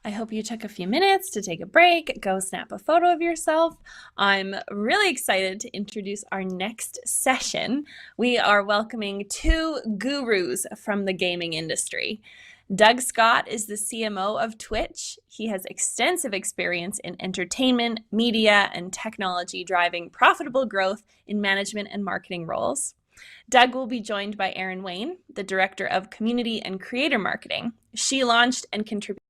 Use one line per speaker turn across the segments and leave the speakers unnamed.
I hope you took a few minutes to take a break, go snap a photo of yourself. I'm really excited to introduce our next session. We are welcoming two gurus from the gaming industry. Doug Scott is the CMO of Twitch. He has extensive experience in entertainment, media, and technology, driving profitable growth in management and marketing roles. Doug will be joined by Erin Wayne, the Director of Community and Creator Marketing. She launched and contributed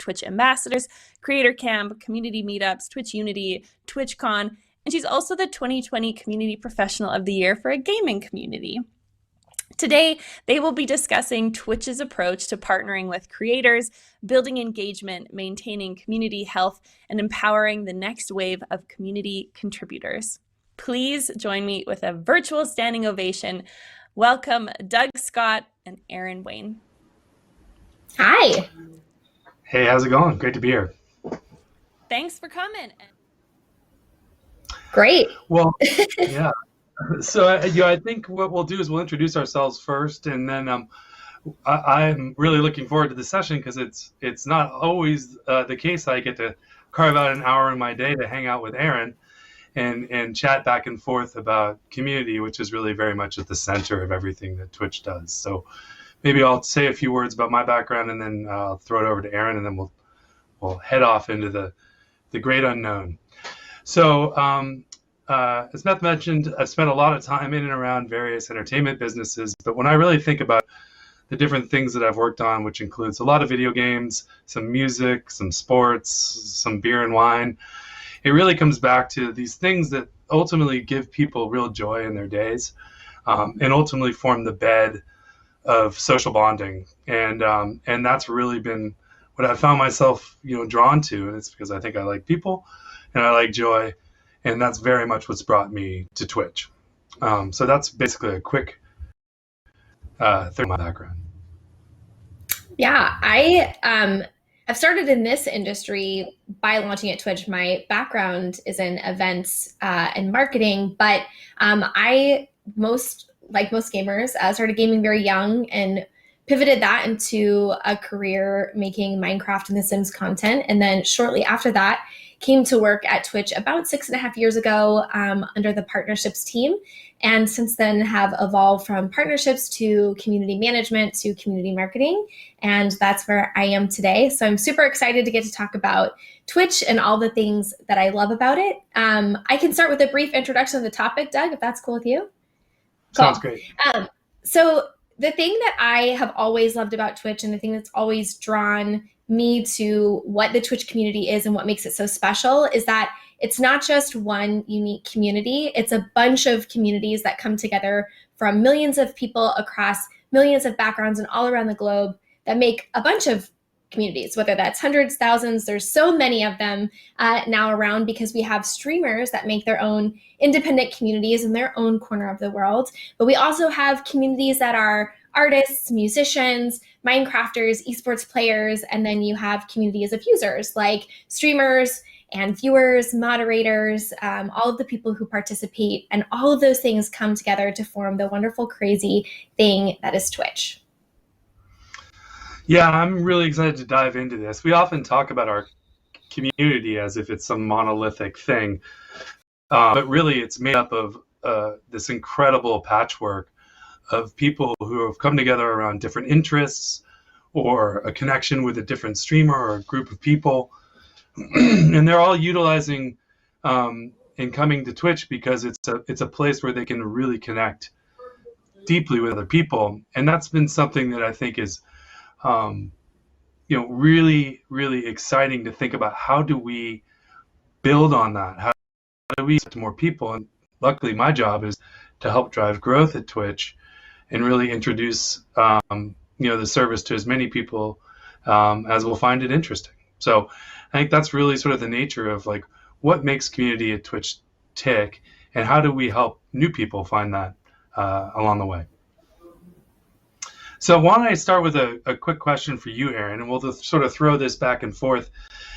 Twitch Ambassadors, Creator Camp, Community Meetups, Twitch Unity, TwitchCon, and she's also the 2020 Community Professional of the Year for a gaming community. Today, they will be discussing Twitch's approach to partnering with creators, building engagement, maintaining community health, and empowering the next wave of community contributors. Please join me with a virtual standing ovation. Welcome Doug Scott and Erin Wayne.
Hi.
Hey, how's it going? Great to be here.
Thanks for coming.
Great.
Well, yeah. So, I think what we'll do is we'll introduce ourselves first, and then I'm really looking forward to the session because it's not always the case I get to carve out an hour in my day to hang out with Erin and chat back and forth about community, which is really very much at the center of everything that Twitch does. So maybe I'll say a few words about my background, and then I'll throw it over to Erin, and then we'll head off into the great unknown. So as Beth mentioned, I've spent a lot of time in and around various entertainment businesses, but when I really think about the different things that I've worked on, which includes a lot of video games, some music, some sports, some beer and wine, it really comes back to these things that ultimately give people real joy in their days, and ultimately form the bed of social bonding, and that's really been what I found myself, drawn to, and it's because I think I like people, and I like joy, and that's very much what's brought me to Twitch. So that's basically a quick thing of my background.
Yeah, I've started in this industry by launching at Twitch. My background is in events and marketing, but like most gamers, started gaming very young and pivoted that into a career making Minecraft and The Sims content. And then shortly after that, came to work at Twitch about 6.5 years ago under the partnerships team. And since then have evolved from partnerships to community management to community marketing. And that's where I am today. So I'm super excited to get to talk about Twitch and all the things that I love about it. I can start with a brief introduction of the topic, Doug, if that's cool with you.
Sounds great.
So the thing that I have always loved about Twitch, and the thing that's always drawn me to what the Twitch community is and what makes it so special, is that it's not just one unique community. It's a bunch of communities that come together from millions of people across millions of backgrounds and all around the globe that make a bunch of communities, whether that's hundreds, thousands. There's so many of them now around because we have streamers that make their own independent communities in their own corner of the world. But we also have communities that are artists, musicians, Minecrafters, esports players, and then you have communities of users like streamers and viewers, moderators, all of the people who participate, and all of those things come together to form the wonderful, crazy thing that is Twitch.
Yeah, I'm really excited to dive into this. We often talk about our community as if it's some monolithic thing, but really it's made up of this incredible patchwork of people who have come together around different interests or a connection with a different streamer or a group of people. And they're all utilizing and coming to Twitch because it's a place where they can really connect deeply with other people. And that's been something that I think is really, really exciting to think about. How do we build on that? How do we get to more people? And luckily, my job is to help drive growth at Twitch and really introduce the service to as many people as will find it interesting. So I think that's really sort of the nature of like what makes community at Twitch tick, and how do we help new people find that along the way. So why don't I start with a quick question for you, Erin, and we'll just sort of throw this back and forth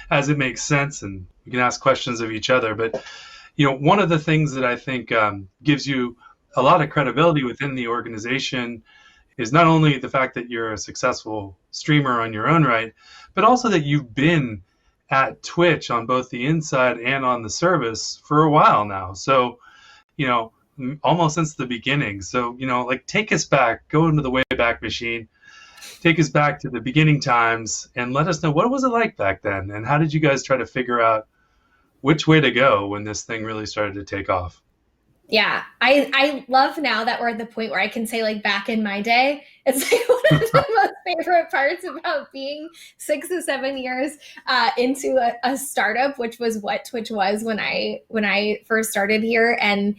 as it makes sense, and we can ask questions of each other. But one of the things that I think gives you a lot of credibility within the organization is not only the fact that you're a successful streamer on your own right, but also that you've been at Twitch on both the inside and on the service for a while now. So, almost since the beginning. So, like, take us back, go into the Wayback Machine, take us back to the beginning times, and let us know, what was it like back then? And how did you guys try to figure out which way to go when this thing really started to take off?
Yeah, I love now that we're at the point where I can say, like, back in my day. It's like one of the most favorite parts about being 6 to 7 years into a startup, which was what Twitch was when I first started here. And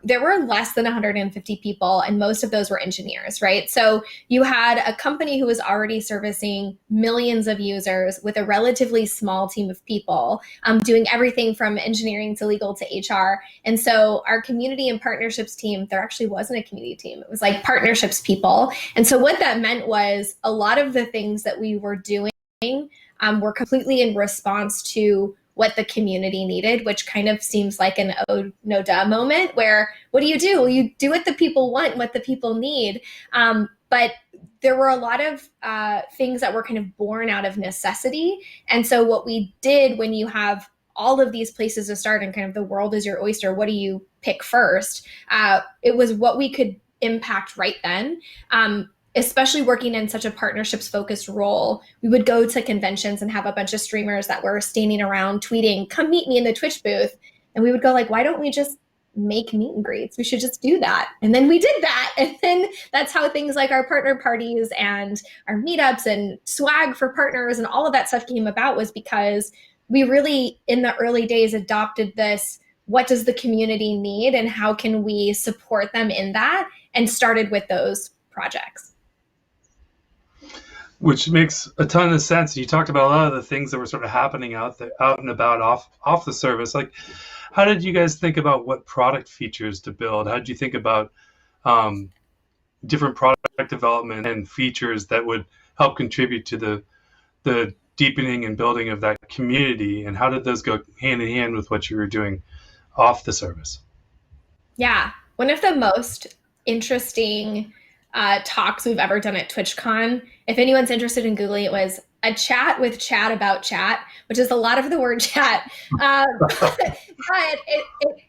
there were less than 150 people, and most of those were engineers, right? So you had a company who was already servicing millions of users with a relatively small team of people, doing everything from engineering to legal to HR. And so our community and partnerships team, there actually wasn't a community team. It was like partnerships people. And so what that meant was a lot of the things that we were doing were completely in response to what the community needed, which kind of seems like an oh no duh moment where, what do? You do what the people want, what the people need. But there were a lot of things that were kind of born out of necessity. And so what we did, when you have all of these places to start and kind of the world is your oyster, what do you pick first? It was what we could impact right then. Especially working in such a partnerships focused role, we would go to conventions and have a bunch of streamers that were standing around tweeting, come meet me in the Twitch booth. And we would go like, why don't we just make meet and greets? We should just do that. And then we did that. And then that's how things like our partner parties and our meetups and swag for partners and all of that stuff came about, was because we really, in the early days, adopted this, what does the community need and how can we support them in that? And started with those projects.
Which makes a ton of sense. You talked about a lot of the things that were sort of happening out and about off the service. Like, how did you guys think about what product features to build? How did you think about different product development and features that would help contribute to the deepening and building of that community? And how did those go hand in hand with what you were doing off the service?
Yeah, one of the most interesting talks we've ever done at TwitchCon, if anyone's interested in Googling, it was a chat with chat about chat, which is a lot of the word chat. But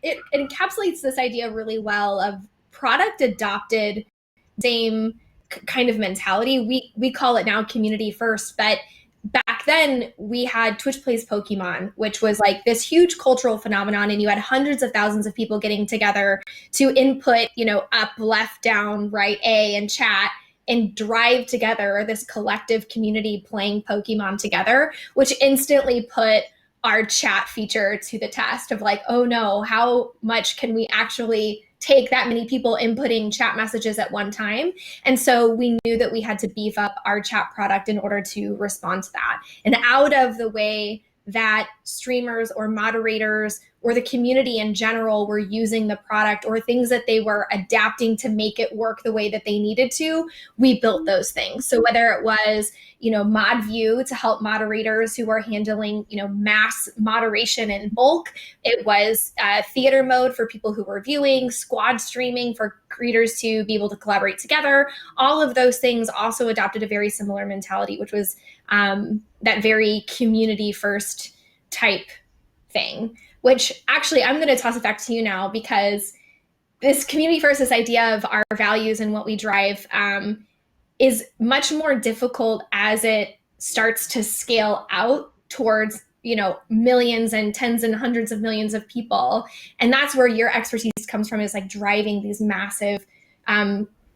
it encapsulates this idea really well of product adopted same kind of mentality. We call it now community first, but back then we had Twitch Plays Pokemon, which was like this huge cultural phenomenon, and you had hundreds of thousands of people getting together to input, up, left, down, right, A, and chat, and drive together this collective community playing Pokemon together, which instantly put our chat feature to the test of like, oh no, how much can we actually take that many people inputting chat messages at one time? And so we knew that we had to beef up our chat product in order to respond to that. And out of the way that streamers or moderators or the community in general were using the product, or things that they were adapting to make it work the way that they needed to, we built those things. So whether it was, mod view to help moderators who are handling, mass moderation in bulk, it was theater mode for people who were viewing, squad streaming for creators to be able to collaborate together. All of those things also adopted a very similar mentality, which was that very community first type thing, which actually I'm going to toss it back to you now, because this community first, this idea of our values and what we drive is much more difficult as it starts to scale out towards, millions and tens and hundreds of millions of people. And that's where your expertise comes from, is like driving these massive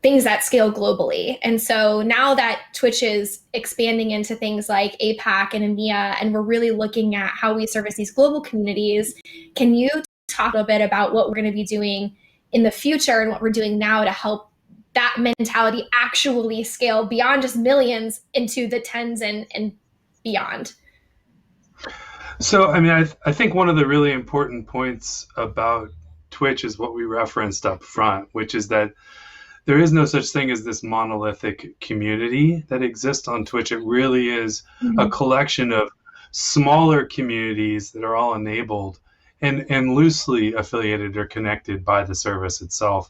things that scale globally. And so now that Twitch is expanding into things like APAC and EMEA, and we're really looking at how we service these global communities, can you talk a little bit about what we're going to be doing in the future and what we're doing now to help that mentality actually scale beyond just millions into the tens and beyond?
So, I think one of the really important points about Twitch is what we referenced up front, which is that there is no such thing as this monolithic community that exists on Twitch. It really is a collection of smaller communities that are all enabled and loosely affiliated or connected by the service itself.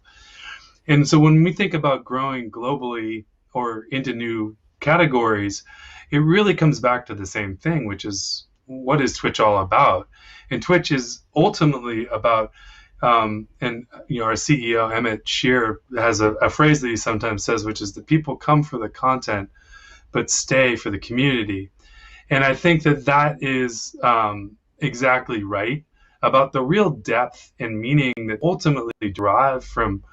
And so when we think about growing globally or into new categories, it really comes back to the same thing, which is, what is Twitch all about? And Twitch is ultimately about, and our CEO Emmett Shear has a phrase that he sometimes says, which is, the people come for the content, but stay for the community. And I think that is exactly right about the real depth and meaning that ultimately derive from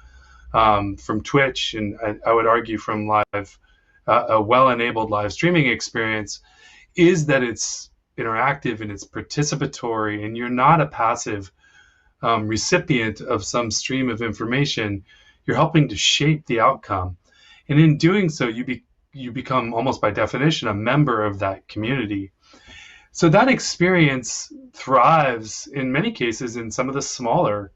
Twitch, and I would argue from a well-enabled live streaming experience, is that it's interactive and it's participatory, and you're not a passive recipient of some stream of information. You're helping to shape the outcome, and in doing so, you become, almost by definition, a member of that community. So that experience thrives in many cases in some of the smaller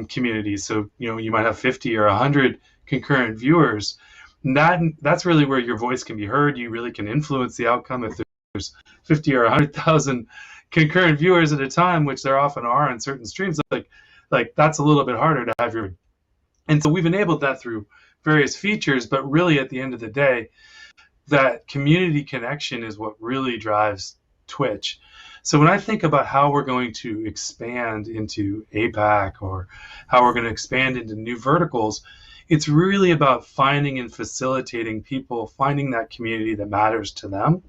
communities. So you might have 50 or 100 concurrent viewers. And that's really where your voice can be heard. You really can influence the outcome. If there's 50 or 100,000 concurrent viewers at a time, which there often are on certain streams, like that's a little bit harder to have your. And so we've enabled that through various features, but really at the end of the day, that community connection is what really drives Twitch. So when I think about how we're going to expand into APAC, or how we're going to expand into new verticals, it's really about finding and facilitating people, finding that community that matters to them,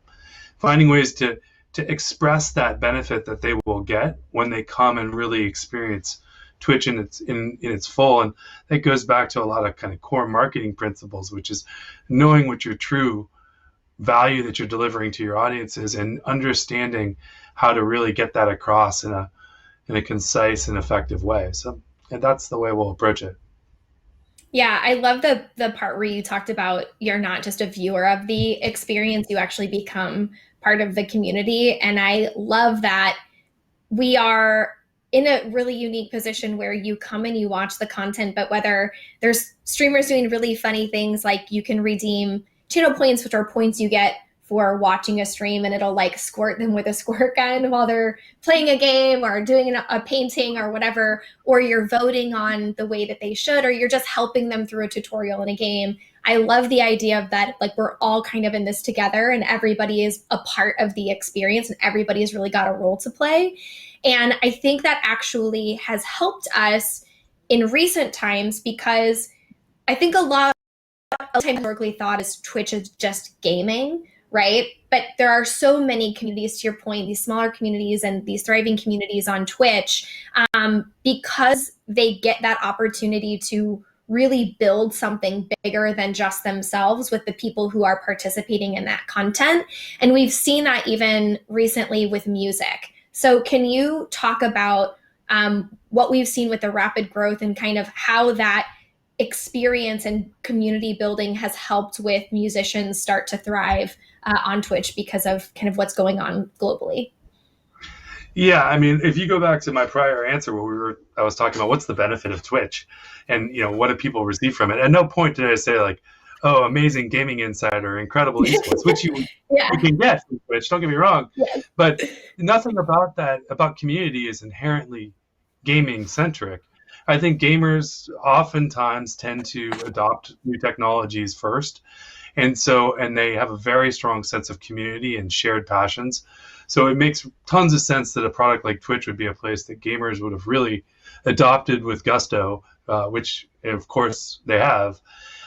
finding ways to express that benefit that they will get when they come and really experience Twitch in its full. And that goes back to a lot of kind of core marketing principles, which is knowing what your true value that you're delivering to your audience is, and understanding how to really get that across in a concise and effective way. So, and that's the way we'll approach it.
Yeah, I love the part where you talked about you're not just a viewer of the experience, you actually become part of the community. And I love that we are in a really unique position where you come and you watch the content, but whether there's streamers doing really funny things, like you can redeem channel points, which are points you get for watching a stream, and it'll like squirt them with a squirt gun while they're playing a game or doing a painting or whatever, or you're voting on the way that they should, or you're just helping them through a tutorial in a game. I love the idea of that, like we're all kind of in this together and everybody is a part of the experience and everybody has really got a role to play. And I think that actually has helped us in recent times, because I think a lot of time historically thought is Twitch is just gaming, right? But there are so many communities, to your point, these smaller communities and these thriving communities on Twitch, because they get that opportunity to really build something bigger than just themselves with the people who are participating in that content. And we've seen that even recently with music. So can you talk about what we've seen with the rapid growth and kind of how that experience and community building has helped with musicians start to thrive on Twitch because of kind of what's going on globally?
Yeah, I mean, if you go back to my prior answer where I was talking about what's the benefit of Twitch, and what do people receive from it. At no point did I say like, oh, amazing gaming insight or incredible esports, which you can get from Twitch. Don't get me wrong, but nothing about community is inherently gaming centric. I think gamers oftentimes tend to adopt new technologies first. And they have a very strong sense of community and shared passions. So it makes tons of sense that a product like Twitch would be a place that gamers would have really adopted with gusto, which of course they have.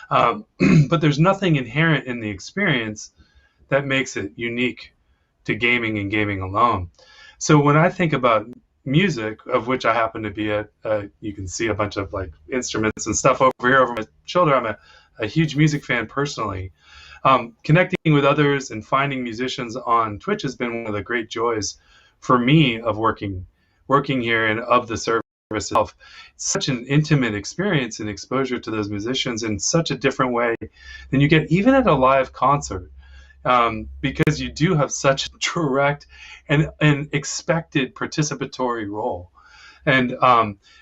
But there's nothing inherent in the experience that makes it unique to gaming and gaming alone. So when I think about music, of which I happen to be you can see a bunch of like instruments and stuff over here over my shoulder. I'm a huge music fan personally. Connecting with others and finding musicians on Twitch has been one of the great joys for me of working here and of the service itself. It's such an intimate experience and exposure to those musicians in such a different way than you get even at a live concert, because you do have such a direct and expected participatory role. And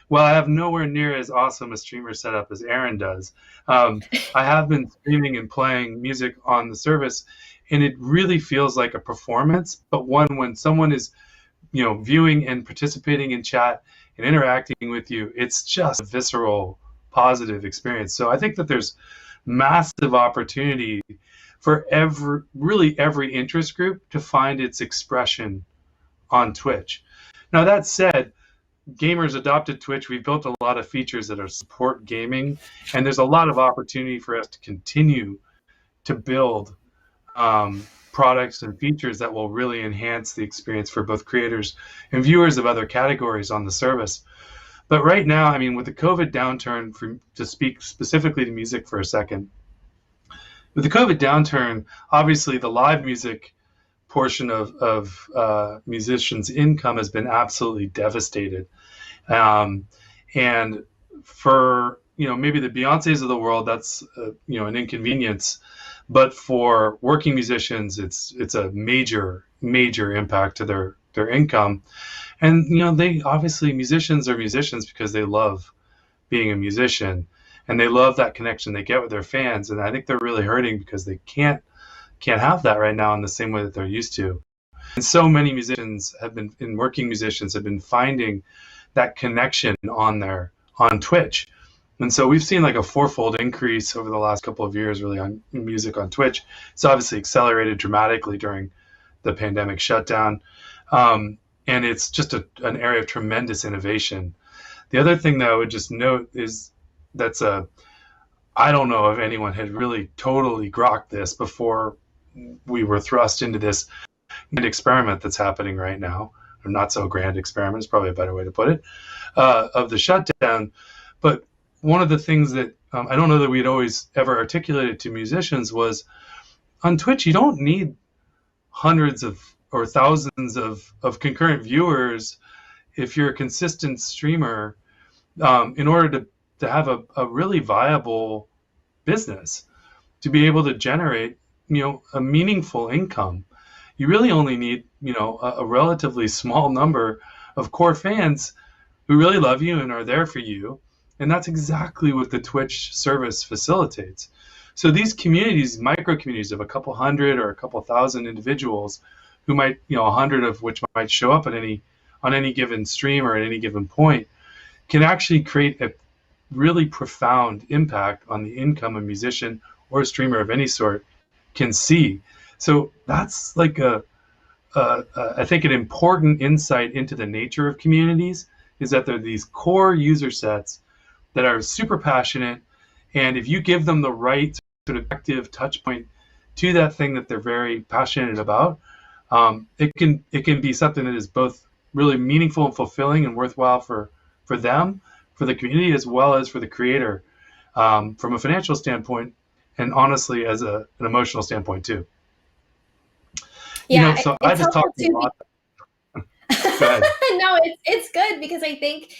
while I have nowhere near as awesome a streamer setup as Erin does, I have been streaming and playing music on the service, and it really feels like a performance, but one when someone is, viewing and participating in chat and interacting with you, it's just a visceral positive experience. So I think that there's massive opportunity for really every interest group to find its expression on Twitch. Now, that said, gamers adopted Twitch. We've built a lot of features that are support gaming, and there's a lot of opportunity for us to continue to build products and features that will really enhance the experience for both creators and viewers of other categories on the service. But right now, I mean, with the COVID downturn, to speak specifically to music for a second, with the COVID downturn, obviously the live music portion of musicians' income has been absolutely devastated. And for, maybe the Beyoncés of the world, that's, an inconvenience. But for working musicians, it's a major impact to their income. And they obviously, musicians are musicians because they love being a musician, and they love that connection they get with their fans. And I think they're really hurting because they can't have that right now in the same way that they're used to. And so many working musicians have been finding that connection on Twitch. And so we've seen like a fourfold increase over the last couple of years really on music on Twitch. It's obviously accelerated dramatically during the pandemic shutdown. And it's just an area of tremendous innovation. The other thing that I would just note is I don't know if anyone had really totally grokked this before we were thrust into this experiment that's happening right now, or not so grand experiment is probably a better way to put it, of the shutdown. But one of the things that I don't know that we'd always ever articulated to musicians was on Twitch, you don't need hundreds or thousands of concurrent viewers if you're a consistent streamer in order to have a really viable business, to be able to generate a meaningful income. You really only need a relatively small number of core fans who really love you and are there for you. And that's exactly what the Twitch service facilitates. So these communities, micro communities of a couple hundred or a couple thousand individuals who might, 100 of which might show up on any given stream or at any given point, can actually create a really profound impact on the income a musician or a streamer of any sort can see. So that's like I think an important insight into the nature of communities is that there are these core user sets that are super passionate, and if you give them the right sort of active touch point to that thing that they're very passionate about, it can be something that is both really meaningful and fulfilling and worthwhile for them, for the community, as well as for the creator, from a financial standpoint, and honestly as an emotional standpoint too.
Yeah,
so I just talked a lot. Go ahead.
No, it's good because I think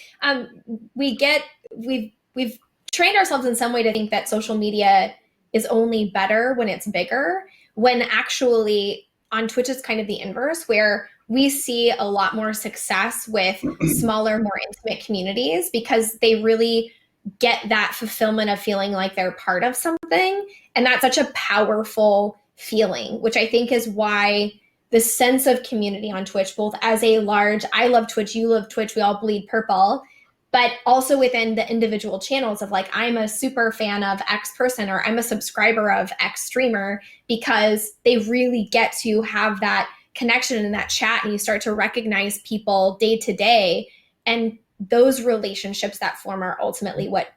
we've trained ourselves in some way to think that social media is only better when it's bigger, when actually on Twitch it's kind of the inverse, where we see a lot more success with smaller, more intimate communities because they really get that fulfillment of feeling like they're part of something. And that's such a powerful feeling, which I think is why the sense of community on Twitch, both as a large, I love Twitch, you love Twitch, we all bleed purple, but also within the individual channels of like, I'm a super fan of X person, or I'm a subscriber of X streamer, because they really get to have that connection in that chat, and you start to recognize people day to day. And those relationships that form are ultimately what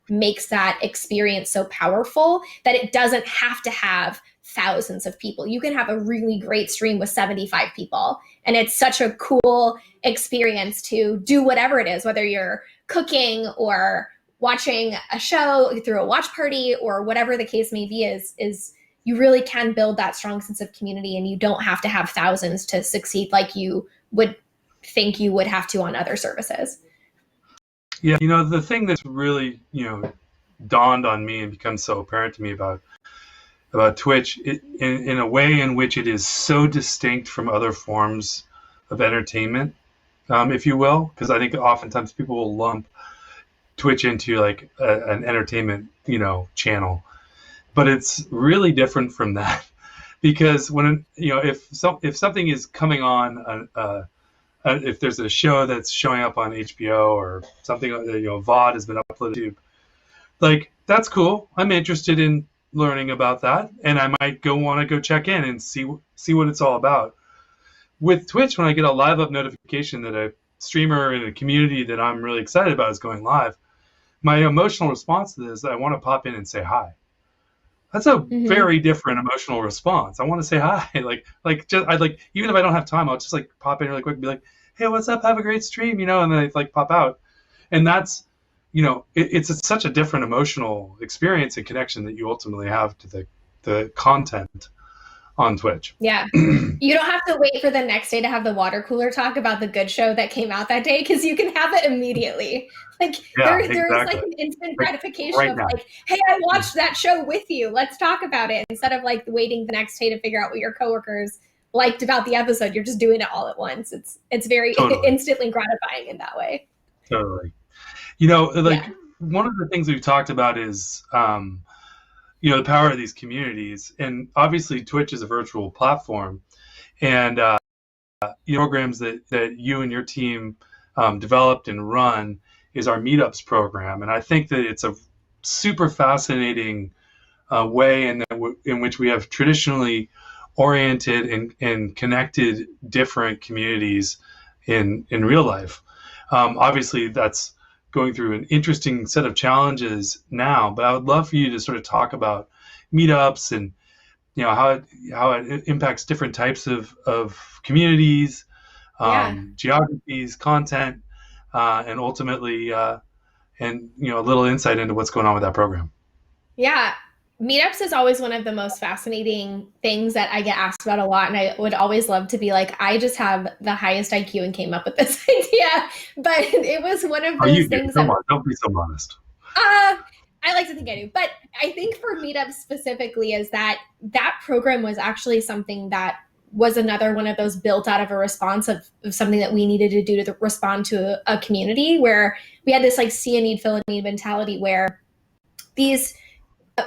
makes that experience so powerful, that it doesn't have to have thousands of people. You can have a really great stream with 75 people, and it's such a cool experience to do whatever it is, whether you're cooking or watching a show through a watch party or whatever the case may be, is you really can build that strong sense of community, and you don't have to have thousands to succeed like you would think you would have to on other services.
Yeah, the thing that's really, dawned on me and become so apparent to me about Twitch, in a way in which it is so distinct from other forms of entertainment, if you will, because I think oftentimes people will lump Twitch into like an entertainment, channel, but it's really different from that, because when if something is coming on, if there's a show that's showing up on HBO or something, VOD has been uploaded to YouTube, like, that's cool. I'm interested in learning about that, and I might want to go check in and see what it's all about. With Twitch, when I get a live up notification that a streamer in a community that I'm really excited about is going live, my emotional response to this is I want to pop in and say hi. That's a
Mm-hmm.
very different emotional response. I want to say hi. Just I like, even if I don't have time, I'll just like pop in really quick and be like, "Hey, what's up? Have a great stream," and then I like pop out. And that's, such a different emotional experience and connection that you ultimately have to the content on Twitch.
Yeah. You don't have to wait for the next day to have the water cooler talk about the good show that came out that day, because you can have it immediately. Like
Yeah,
there is like
exactly.
an instant
Like
gratification
right
of
now.
like, hey, I watched that show with you. Let's talk about it. Instead of like waiting the next day to figure out what your coworkers liked about the episode, you're just doing it all at once. It's very
Totally,
instantly gratifying in that way.
totally.
Yeah.
Like, one of the things we've talked about is, the power of these communities, and obviously Twitch is a virtual platform, and programs that you and your team developed and run is our meetups program, and I think that it's a super fascinating way in which we have traditionally oriented and connected different communities in real life. Obviously, that's going through an interesting set of challenges now, but I would love for you to sort of talk about meetups and how it impacts different types of communities,
Yeah.
geographies, content, and ultimately, and a little insight into what's going on with that program.
Yeah. Meetups is always one of the most fascinating things that I get asked about a lot. And I would always love to be like, I just have the highest IQ and came up with this idea. But it was one of
Oh,
those
you do.
things that,
Come on, don't be so modest.
I like to think I do. But I think for Meetups specifically is that program was actually something that was another one of those built out of a response of something that we needed to do to respond to a community where we had this like see a need, fill a need mentality where these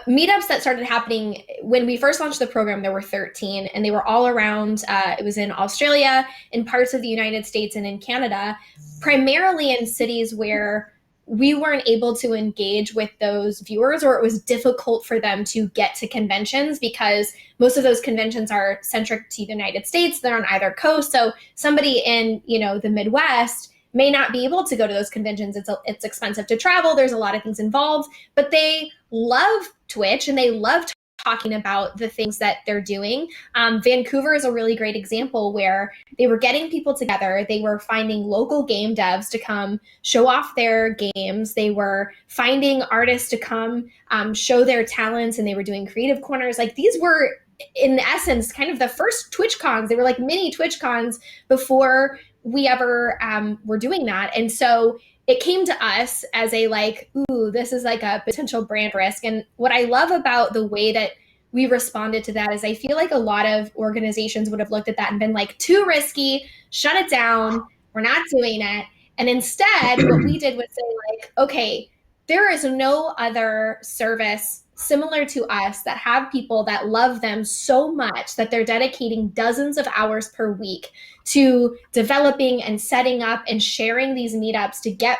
meetups that started happening when we first launched the program, there were 13 and they were all around. It was in Australia, in parts of the United States, and in Canada, primarily in cities where we weren't able to engage with those viewers, or it was difficult for them to get to conventions because most of those conventions are centric to the United States. They're on either coast. So somebody in, the Midwest may not be able to go to those conventions. It's expensive to travel. There's a lot of things involved, but they love Twitch and they love talking about the things that they're doing. Vancouver is a really great example where they were getting people together. They were finding local game devs to come show off their games. They were finding artists to come show their talents, and they were doing creative corners. Like these were, in essence, kind of the first Twitch cons. They were like mini Twitch cons before we ever were doing that. And so it came to us as a like, ooh, this is like a potential brand risk. And what I love about the way that we responded to that is I feel like a lot of organizations would have looked at that and been like, too risky, shut it down, we're not doing it. And instead, what we did was say like, okay, there is no other service similar to us that have people that love them so much that they're dedicating dozens of hours per week to developing and setting up and sharing these meetups to get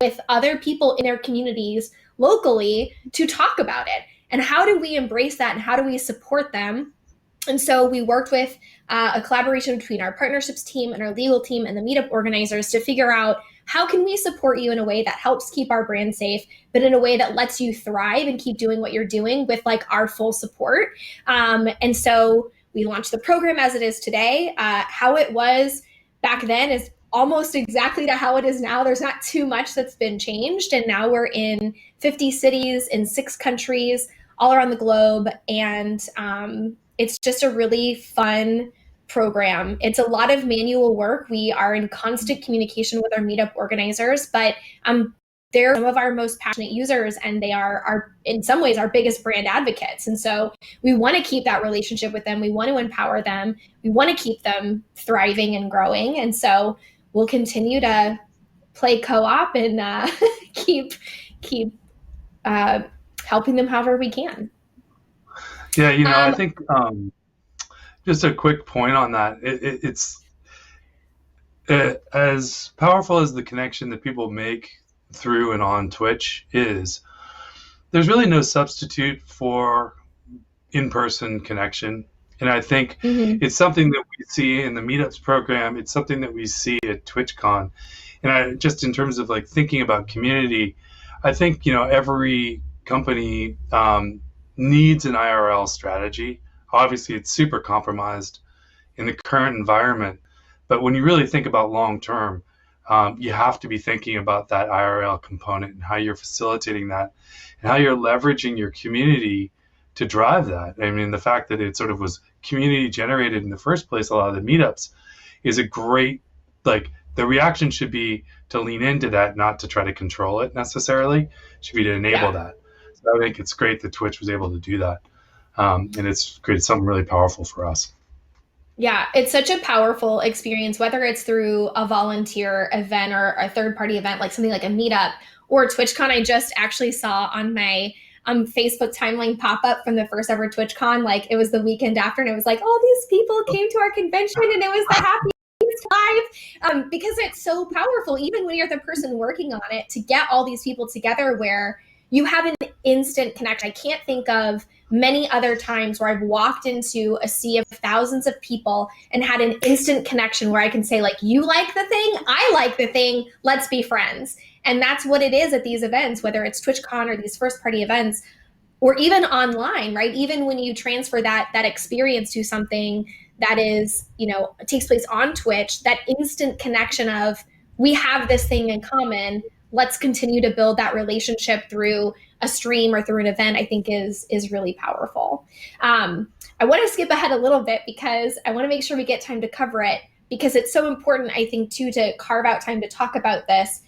with other people in their communities locally to talk about it. And how do we embrace that and how do we support them? And so we worked with a collaboration between our partnerships team and our legal team and the meetup organizers to figure out how can we support you in a way that helps keep our brand safe, but in a way that lets you thrive and keep doing what you're doing with like our full support. And so we launched the program as it is today. How it was back then is almost exactly to how it is now. There's not too much that's been changed. And now we're in 50 cities in 6 countries all around the globe. And it's just a really fun program. It's a lot of manual work. We are in constant communication with our meetup organizers, but they're some of our most passionate users, and they are in some ways our biggest brand advocates. And so we want to keep that relationship with them. We want to empower them. We want to keep them thriving and growing. And so we'll continue to play co-op and keep helping them however we can.
Yeah, I think just a quick point on that. It's as powerful as the connection that people make through and on Twitch is. there's really no substitute for in-person connection. And I think it's something that we see in the meetups program. It's something that we see at TwitchCon. And just in terms of like thinking about community, I think, every company needs an IRL strategy. Obviously, it's super compromised in the current environment. But when you really think about long term, you have to be thinking about that IRL component and how you're facilitating that and how you're leveraging your community to drive that. I mean, the fact that it sort of was community generated in the first place, a lot of the meetups, is a great, like, the reaction should be to lean into that, not to try to control it necessarily. It should be to enable that. So I think it's great that Twitch was able to do that. And it's created something really powerful for us.
Yeah, it's such a powerful experience, whether it's through a volunteer event or a third-party event, like something like a meetup or TwitchCon. I just actually saw on my Facebook timeline pop up from the first ever TwitchCon. Like, it was the weekend after, and it was like, all these people came to our convention, and it was the happiest live, because it's so powerful, even when you're the person working on it, to get all these people together where you have an instant connect. I can't think of many other times where I've walked into a sea of thousands of people and had an instant connection where I can say, like, you like the thing, I like the thing, let's be friends. And that's what it is at these events, whether it's TwitchCon or these first party events, or even online, right? Even when you transfer that experience to something that is, takes place on Twitch, that instant connection of, we have this thing in common, let's continue to build that relationship through a stream or through an event, I think is really powerful. I want to skip ahead a little bit because I want to make sure we get time to cover it, because it's so important, I think, too, to carve out time to talk about this.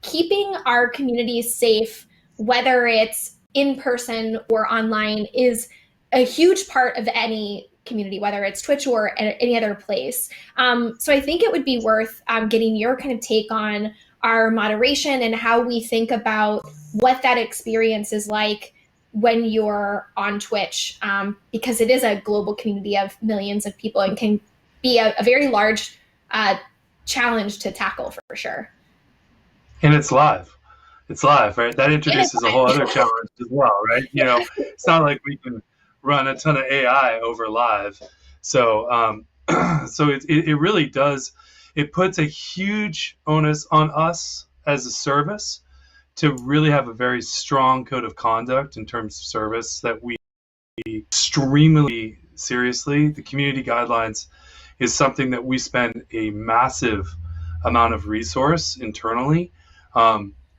Keeping our communities safe, whether it's in person or online, is a huge part of any community, whether it's Twitch or any other place. So I think it would be worth getting your kind of take on our moderation and how we think about what that experience is like when you're on Twitch, because it is a global community of millions of people and can be a very large challenge to tackle for sure.
And it's live. It's live, right? That introduces a whole other challenge as well, right? It's not like we can run a ton of AI over live. So so it really does. It puts a huge onus on us as a service to really have a very strong code of conduct in terms of service that we extremely seriously. The community guidelines is something that we spend a massive amount of resource internally,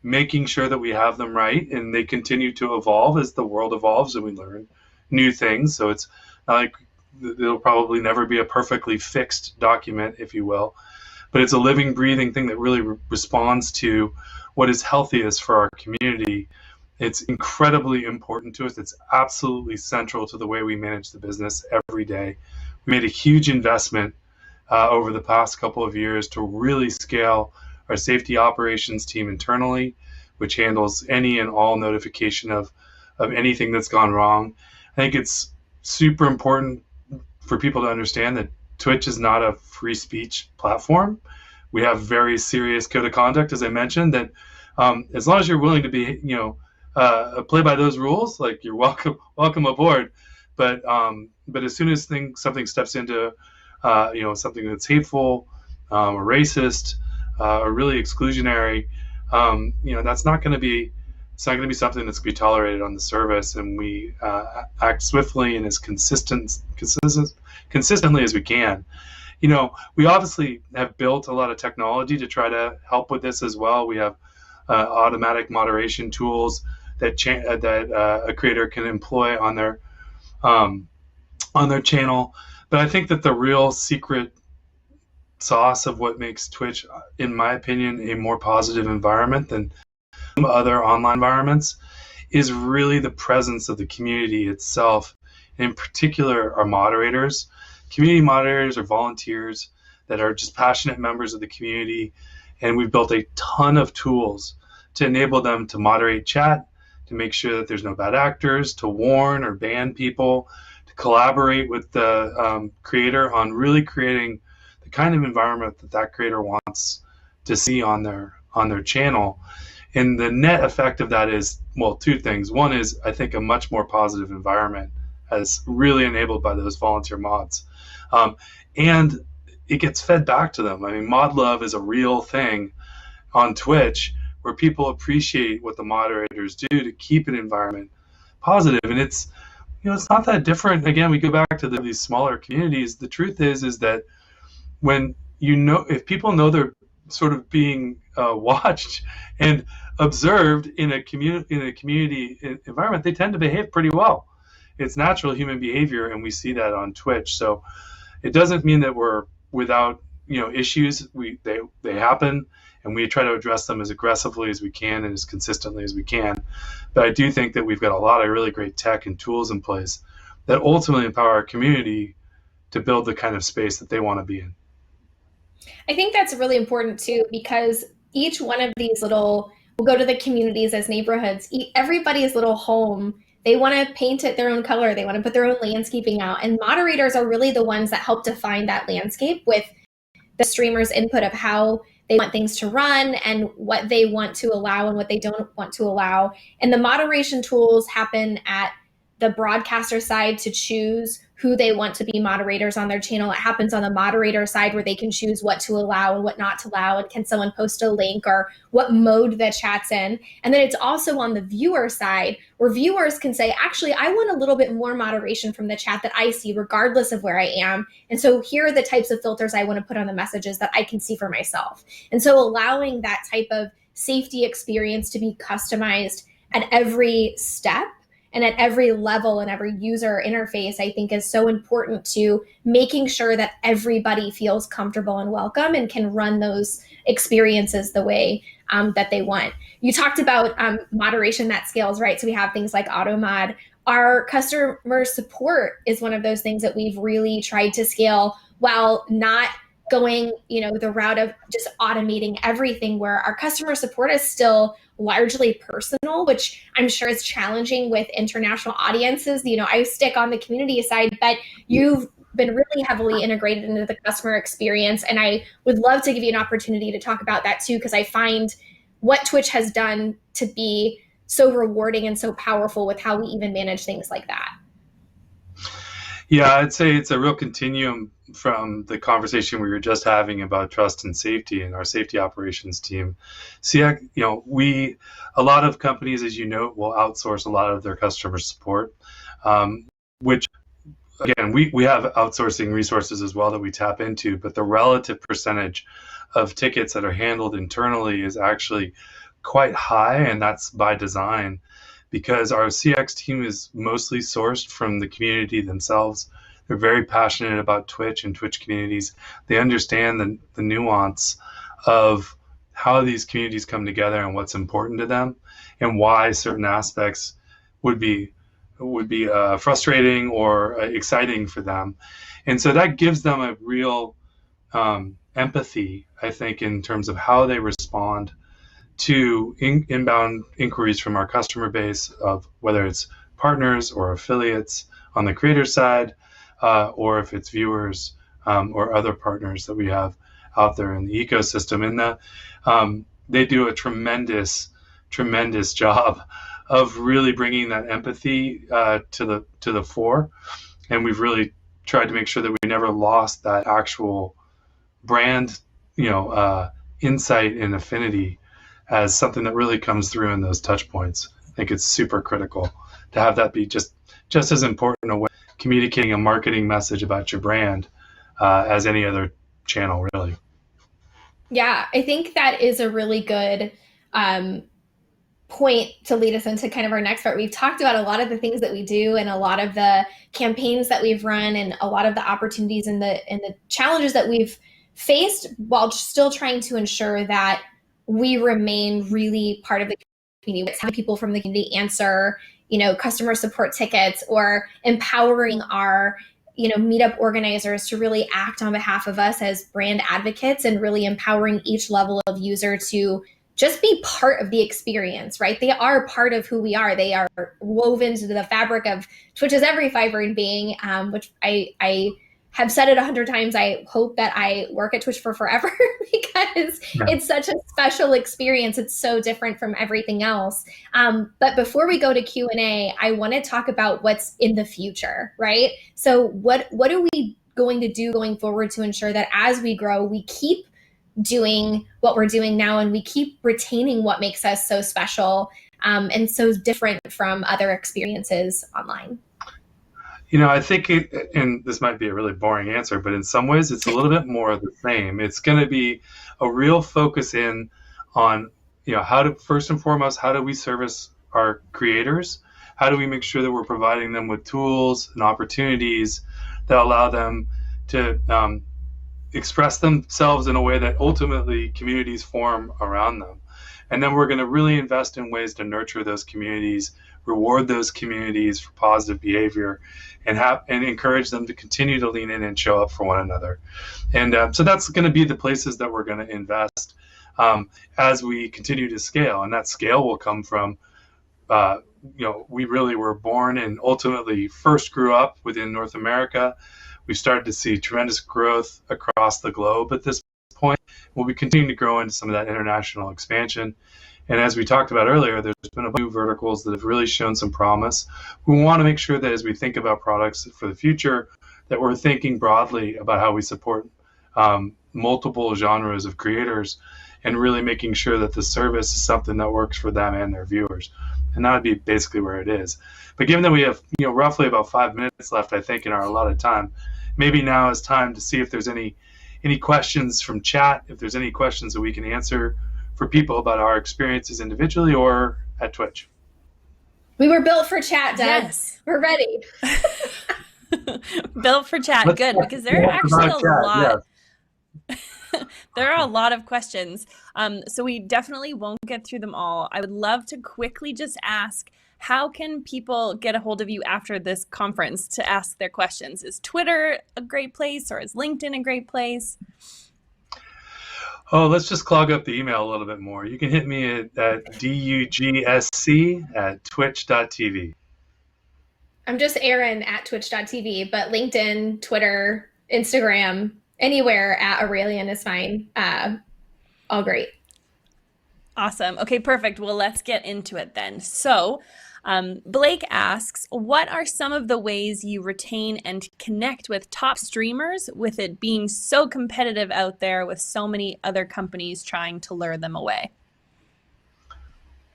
making sure that we have them right, and they continue to evolve as the world evolves and we learn new things. So it's not like there'll probably never be a perfectly fixed document, if you will, but it's a living, breathing thing that really responds to what is healthiest for our community. It's incredibly important to us. It's absolutely central to the way we manage the business every day. We made a huge investment over the past couple of years to really scale our safety operations team internally, which handles any and all notification of anything that's gone wrong. I think it's super important for people to understand that Twitch is not a free speech platform. We have very serious code of conduct, as I mentioned, that as long as you're willing to be, play by those rules, like, you're welcome aboard. But as soon as something steps into, something that's hateful or racist or really exclusionary, that's not going to be. It's not going to be something that's going to be tolerated on the service, and we act swiftly and as consistently as we can. We obviously have built a lot of technology to try to help with this as well. We have automatic moderation tools that a creator can employ on their channel. But I think that the real secret sauce of what makes Twitch, in my opinion, a more positive environment than some other online environments is really the presence of the community itself. And in particular, our moderators. Community moderators are volunteers that are just passionate members of the community, and we've built a ton of tools to enable them to moderate chat, to make sure that there's no bad actors, to warn or ban people, to collaborate with the creator on really creating the kind of environment that creator wants to see on their channel. And the net effect of that is, well, two things. One is, I think, a much more positive environment as really enabled by those volunteer mods. And it gets fed back to them. I mean, mod love is a real thing on Twitch where people appreciate what the moderators do to keep an environment positive. And it's, it's not that different. Again, we go back to these smaller communities. The truth is that when if people know they're sort of being watched and observed in a community environment, they tend to behave pretty well. It's natural human behavior, and we see that on Twitch. So it doesn't mean that we're without issues. They happen, and we try to address them as aggressively as we can and as consistently as we can. But I do think that we've got a lot of really great tech and tools in place that ultimately empower our community to build the kind of space that they want to be in.
I think that's really important too, because each one of these we'll go to the communities as neighborhoods, everybody's little home, they want to paint it their own color, they want to put their own landscaping out, and moderators are really the ones that help define that landscape with the streamers' input of how they want things to run and what they want to allow and what they don't want to allow. And the moderation tools happen at the broadcaster side to choose who they want to be moderators on their channel. It happens on the moderator side where they can choose what to allow and what not to allow, and can someone post a link or what mode the chat's in. And then it's also on the viewer side where viewers can say, actually, I want a little bit more moderation from the chat that I see regardless of where I am. And so here are the types of filters I want to put on the messages that I can see for myself. And so allowing that type of safety experience to be customized at every step and at every level and every user interface, I think is so important to making sure that everybody feels comfortable and welcome and can run those experiences the way that they want. You talked about moderation that scales, right? So we have things like AutoMod. Our customer support is one of those things that we've really tried to scale while not going, the route of just automating everything, where our customer support is still largely personal, which I'm sure is challenging with international audiences. I stick on the community side, but you've been really heavily integrated into the customer experience. And I would love to give you an opportunity to talk about that too, because I find what Twitch has done to be so rewarding and so powerful with how we even manage things like that.
Yeah, I'd say it's a real continuum from the conversation we were just having about trust and safety and our safety operations team. CX, a lot of companies, as you know, will outsource a lot of their customer support, which, again, we have outsourcing resources as well that we tap into, but the relative percentage of tickets that are handled internally is actually quite high, and that's by design, because our CX team is mostly sourced from the community themselves. They're very passionate about Twitch and Twitch communities. They understand the nuance of how these communities come together and what's important to them, and why certain aspects would be frustrating or exciting for them. And so that gives them a real empathy, I think, in terms of how they respond to inbound inquiries from our customer base, of whether it's partners or affiliates on the creator side, or if it's viewers or other partners that we have out there in the ecosystem. And they do a tremendous job of really bringing that empathy to the fore. And we've really tried to make sure that we never lost that actual brand, insight and affinity as something that really comes through in those touch points. I think it's super critical to have that be just as important a way communicating a marketing message about your brand as any other channel, really.
Yeah, I think that is a really good point to lead us into kind of our next part. We've talked about a lot of the things that we do and a lot of the campaigns that we've run and a lot of the opportunities and the challenges that we've faced, while still trying to ensure that we remain really part of the community. It's having people from the community answer, customer support tickets, or empowering our, meetup organizers to really act on behalf of us as brand advocates, and really empowering each level of user to just be part of the experience, right? They are part of who we are. They are woven into the fabric of Twitch's every fiber and being, which I have said it 100 times. I hope that I work at Twitch for forever because it's such a special experience. It's so different from everything else. But before we go to Q&A, I want to talk about what's in the future, right? So what are we going to do going forward to ensure that as we grow, we keep doing what we're doing now and we keep retaining what makes us so special and so different from other experiences online?
I think and this might be a really boring answer, but in some ways it's a little bit more of the same. It's going to be a real focus in on, first and foremost, how do we service our creators? How do we make sure that we're providing them with tools and opportunities that allow them to express themselves in a way that ultimately communities form around them? And then we're going to really invest in ways to nurture those communities, reward those communities for positive behavior, and encourage them to continue to lean in and show up for one another. And so that's going to be the places that we're going to invest as we continue to scale. And that scale will come from, we really were born and ultimately first grew up within North America. We started to see tremendous growth across the globe at this point. We'll be continuing to grow into some of that international expansion. And as we talked about earlier, there's been a few verticals that have really shown some promise. We want to make sure that as we think about products for the future, that we're thinking broadly about how we support multiple genres of creators and really making sure that the service is something that works for them and their viewers. And that would be basically where it is. But given that we have roughly about 5 minutes left, I think, in our allotted time, maybe now is time to see if there's any questions from chat, if there's any questions that we can answer for people about our experiences individually or at Twitch.
We were built for chat, Doug.
Yes.
We're ready.
Built for chat. Good, because there are actually a lot. Yes. There are a lot of questions. So we definitely won't get through them all. I would love to quickly just ask, how can people get a hold of you after this conference to ask their questions? Is Twitter a great place, or is LinkedIn a great place?
Oh, let's just clog up the email a little bit more. You can hit me at dugsc@twitch.tv.
I'm just Erin at twitch.tv, but LinkedIn, Twitter, Instagram, anywhere at Aurelian is fine. All great.
Awesome. Okay, perfect. Well, let's get into it then. So Blake asks, what are some of the ways you retain and connect with top streamers with it being so competitive out there with so many other companies trying to lure them away?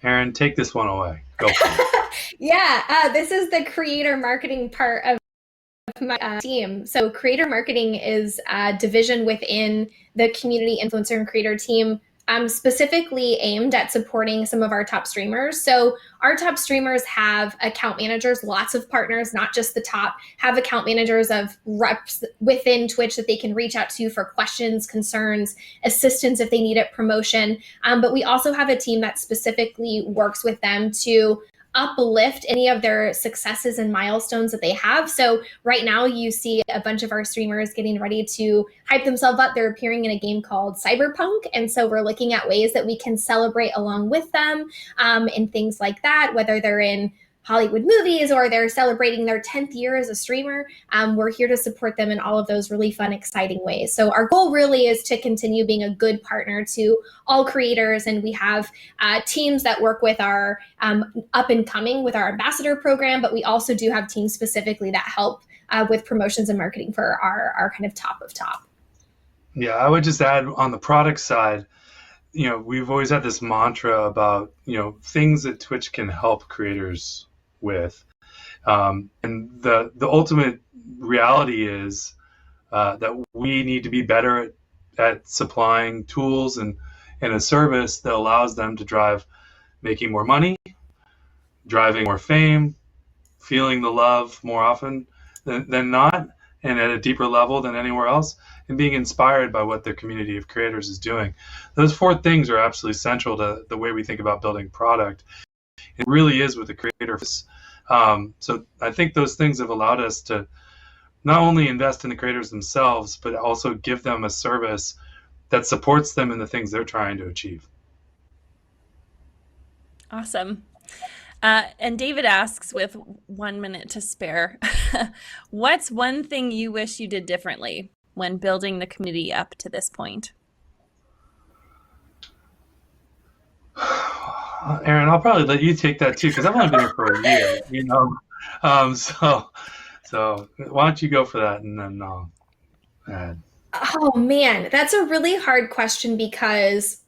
Erin, take this one away. Go for it.
Yeah, this is the creator marketing part of my team. So creator marketing is a division within the community influencer and creator team, specifically aimed at supporting some of our top streamers. So our top streamers have account managers, lots of partners, not just the top, have account managers of reps within Twitch that they can reach out to for questions, concerns, assistance if they need it, promotion. But we also have a team that specifically works with them to uplift any of their successes and milestones that they have. So right now you see a bunch of our streamers getting ready to hype themselves up. They're appearing in a game called Cyberpunk. And so we're looking at ways that we can celebrate along with them and things like that, whether they're in Hollywood movies or they're celebrating their 10th year as a streamer. We're here to support them in all of those really fun, exciting ways. So our goal really is to continue being a good partner to all creators. And we have teams that work with our up and coming with our ambassador program, but we also do have teams specifically that help with promotions and marketing for our kind of top of top.
Yeah, I would just add on the product side, we've always had this mantra about, things that Twitch can help creators with. And the ultimate reality is that we need to be better at supplying tools and a service that allows them to drive making more money, driving more fame, feeling the love more often than not, and at a deeper level than anywhere else, and being inspired by what their community of creators is doing. Those four things are absolutely central to the way we think about building product. It really is with the creators. So I think those things have allowed us to not only invest in the creators themselves, but also give them a service that supports them in the things they're trying to achieve.
Awesome. And David asks, with 1 minute to spare, what's one thing you wish you did differently when building the community up to this point?
Erin, I'll probably let you take that too, because I've only been here for a year, so why don't you go for that, and then I'll add.
Oh man, that's a really hard question because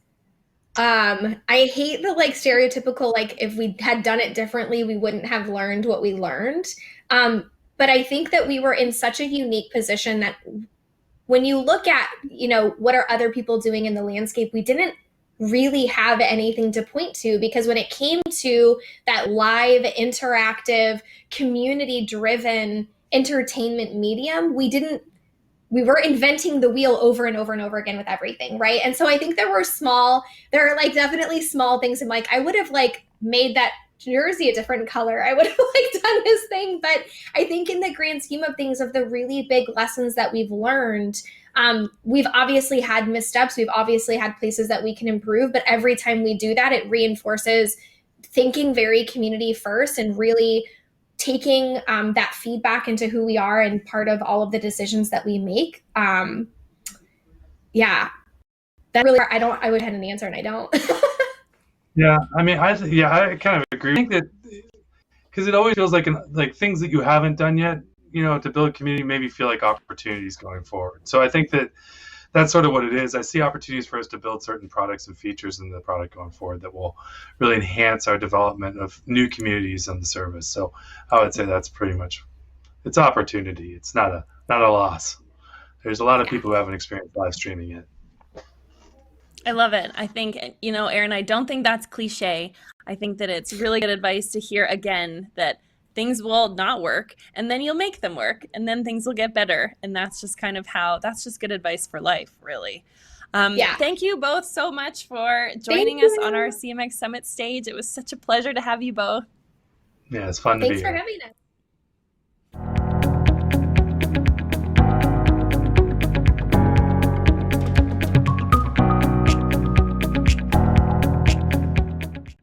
I hate the like stereotypical like if we had done it differently, we wouldn't have learned what we learned. But I think that we were in such a unique position that when you look at, what are other people doing in the landscape, we didn't really have anything to point to, because when it came to that live, interactive, community driven entertainment medium, we were inventing the wheel over and over and over again with everything, right? And so I think there are like definitely small things. I'm like, I would have like made that jersey a different color. I would have like done this thing. But I think in the grand scheme of things, of the really big lessons that we've learned, we've obviously had missteps. We've obviously had places that we can improve. But every time we do that, it reinforces thinking very community first and really taking that feedback into who we are and part of all of the decisions that we make. Yeah, that really, I would have an answer and I don't.
Yeah, I mean, I kind of agree. I think that because it always feels like things that you haven't done yet, to build a community, maybe feel like opportunities going forward. So I think that that's sort of what it is. I see opportunities for us to build certain products and features in the product going forward that will really enhance our development of new communities on the service. So I would say that's pretty much, it's opportunity. It's not a loss. There's a lot of people who haven't experienced live streaming yet.
I love it. I think, Erin, I don't think that's cliche. I think that it's really good advice to hear again that things will not work and then you'll make them work and then things will get better. And that's just kind of that's just good advice for life, really. Thank you both so much for joining us on our CMX Summit stage. It was such a pleasure to have you both.
Yeah, it's fun to be here.
Thanks for having us.